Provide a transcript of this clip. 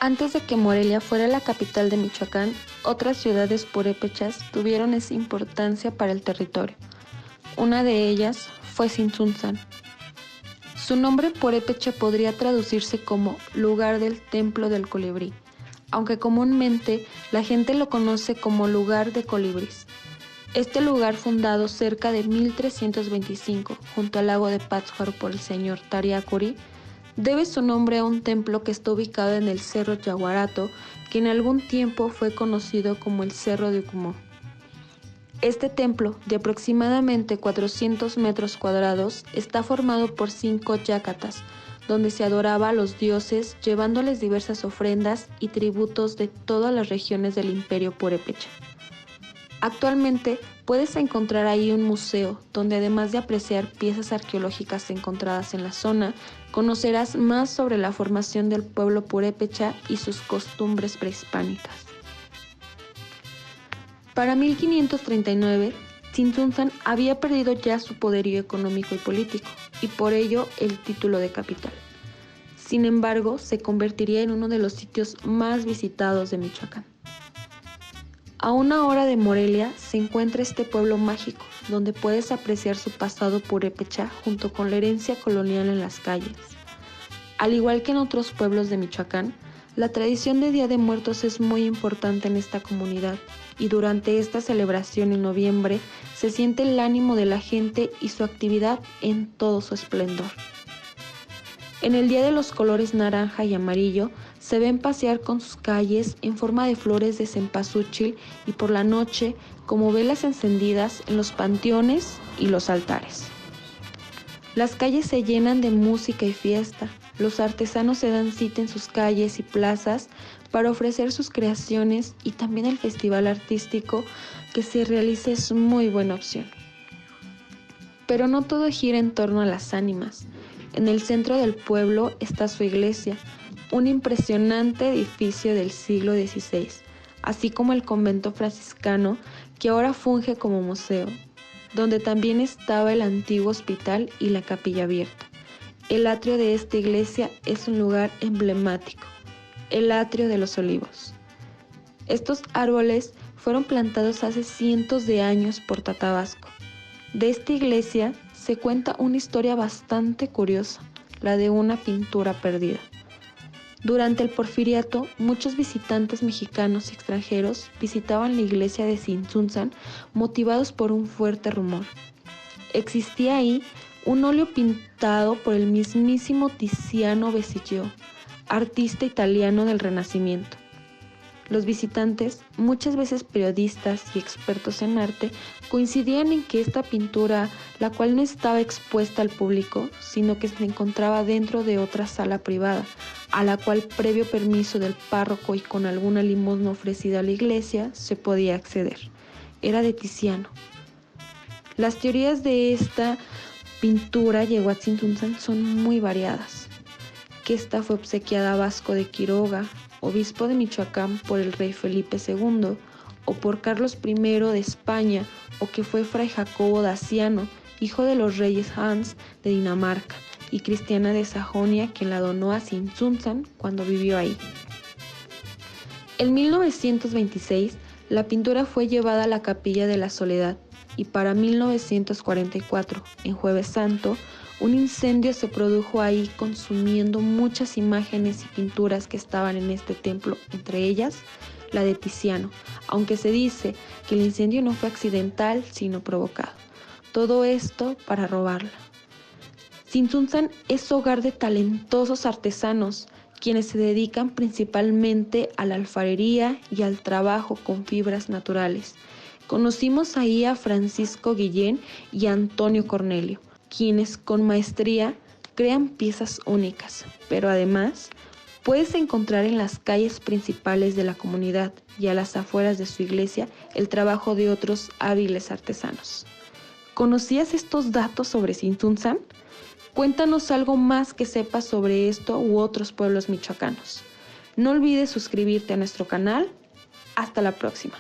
Antes de que Morelia fuera la capital de Michoacán, otras ciudades purépechas tuvieron esa importancia para el territorio. Una de ellas fue Tzintzuntzan. Su nombre purépecha podría traducirse como lugar del templo del colibrí, aunque comúnmente la gente lo conoce como lugar de colibríes. Este lugar, fundado cerca de 1325 junto al lago de Pátzcuaro por el señor Tariacuri, debe su nombre a un templo que está ubicado en el Cerro Yaguarato, que en algún tiempo fue conocido como el Cerro de Ucumó. Este templo, de aproximadamente 400 metros cuadrados, está formado por 5 yácatas, donde se adoraba a los dioses llevándoles diversas ofrendas y tributos de todas las regiones del Imperio Purépecha. Actualmente puedes encontrar ahí un museo donde, además de apreciar piezas arqueológicas encontradas en la zona, conocerás más sobre la formación del pueblo purépecha y sus costumbres prehispánicas. Para 1539, Tzintzuntzan había perdido ya su poderío económico y político, y por ello el título de capital. Sin embargo, se convertiría en uno de los sitios más visitados de Michoacán. A una hora de Morelia se encuentra este pueblo mágico, donde puedes apreciar su pasado purépecha junto con la herencia colonial en las calles. Al igual que en otros pueblos de Michoacán, la tradición de Día de Muertos es muy importante en esta comunidad, y durante esta celebración en noviembre se siente el ánimo de la gente y su actividad en todo su esplendor. En el Día de los colores naranja y amarillo, se ven pasear con sus calles en forma de flores de cempasúchil y por la noche como velas encendidas en los panteones y los altares. Las calles se llenan de música y fiesta. Los artesanos se dan cita en sus calles y plazas para ofrecer sus creaciones, y también el festival artístico que se realiza es muy buena opción. Pero no todo gira en torno a las ánimas. En el centro del pueblo está su iglesia, un impresionante edificio del siglo XVI, así como el convento franciscano que ahora funge como museo, donde también estaba el antiguo hospital y la capilla abierta. El atrio de esta iglesia es un lugar emblemático, el atrio de los olivos. Estos árboles fueron plantados hace cientos de años por Tatabasco. De esta iglesia se cuenta una historia bastante curiosa, la de una pintura perdida. Durante el Porfiriato, muchos visitantes mexicanos y extranjeros visitaban la iglesia de Tzintzuntzan motivados por un fuerte rumor. Existía ahí un óleo pintado por el mismísimo Tiziano Vesicchio, artista italiano del Renacimiento. Los visitantes, muchas veces periodistas y expertos en arte, coincidían en que esta pintura, la cual no estaba expuesta al público, sino que se encontraba dentro de otra sala privada, a la cual, previo permiso del párroco y con alguna limosna ofrecida a la iglesia, se podía acceder. Era de Tiziano. Las teorías de esta pintura llegó a Tzintzuntzan son muy variadas. Que esta fue obsequiada a Vasco de Quiroga, obispo de Michoacán, por el rey Felipe II, o por Carlos I de España, o que fue fray Jacobo Daciano, hijo de los reyes Hans de Dinamarca, y Cristiana de Sajonia, quien la donó a Tzintzuntzan cuando vivió ahí. En 1926, la pintura fue llevada a la Capilla de la Soledad, y para 1944, en Jueves Santo, un incendio se produjo ahí consumiendo muchas imágenes y pinturas que estaban en este templo, entre ellas la de Tiziano, aunque se dice que el incendio no fue accidental sino provocado. Todo esto para robarla. Tzintzuntzan es hogar de talentosos artesanos, quienes se dedican principalmente a la alfarería y al trabajo con fibras naturales. Conocimos ahí a Francisco Guillén y a Antonio Cornelio, quienes con maestría crean piezas únicas, pero además puedes encontrar en las calles principales de la comunidad y a las afueras de su iglesia el trabajo de otros hábiles artesanos. ¿Conocías estos datos sobre Tzintzuntzan? Cuéntanos algo más que sepas sobre esto u otros pueblos michoacanos. No olvides suscribirte a nuestro canal. Hasta la próxima.